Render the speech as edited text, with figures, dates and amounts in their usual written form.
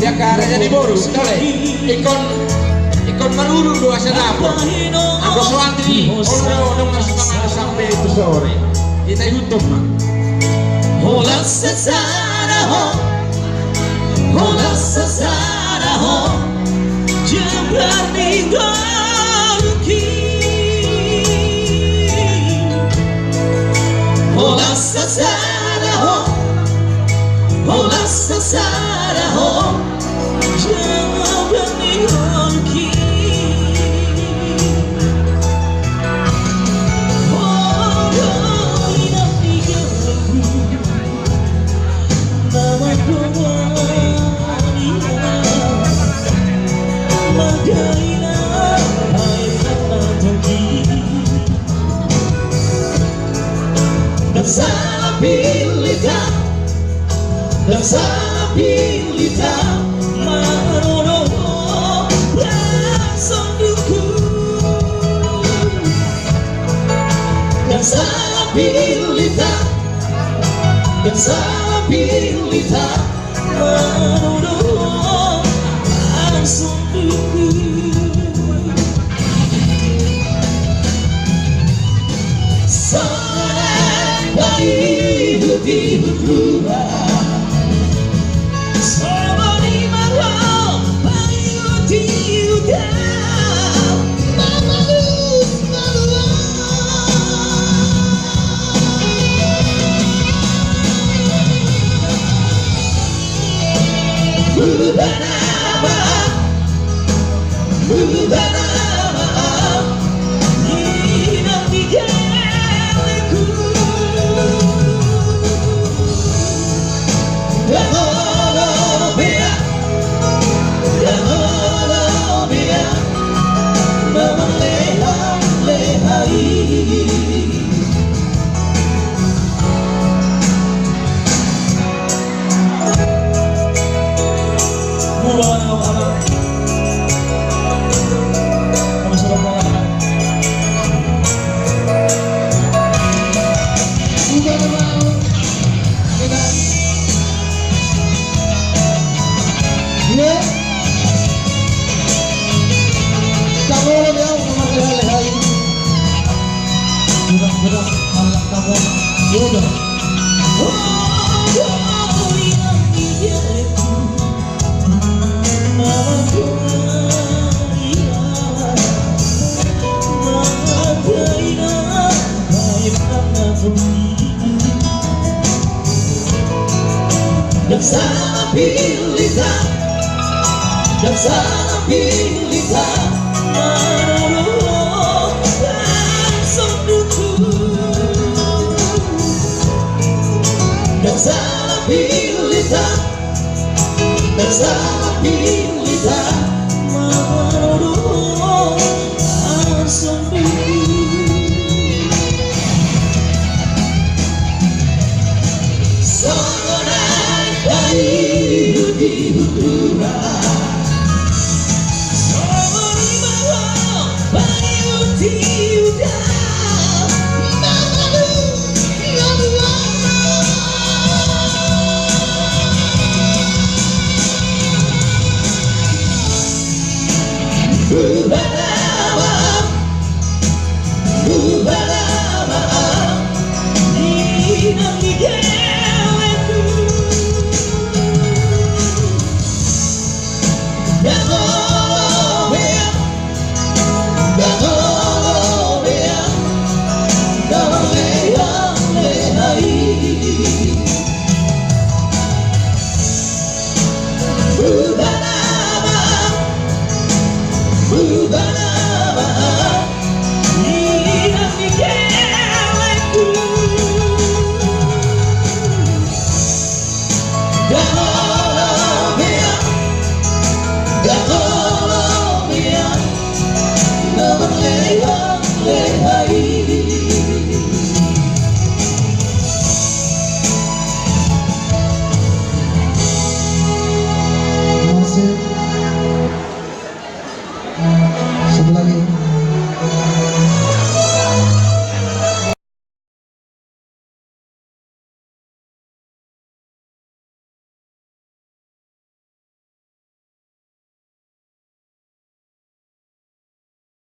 ya karanya di borus tole ikon maruru doa sedapa aku soantri orang masuk sampai itu sore kita YouTube mah hola sesara ho jembar ninggalki hola sesara ho jembar ninggalki dan salah pilita manono rasanduku dan salah pilita manono rasanduku sangat baik hidupku dan salah pilita manono rasanduku dan salah pilita manono rasanduku sangat baik hidupku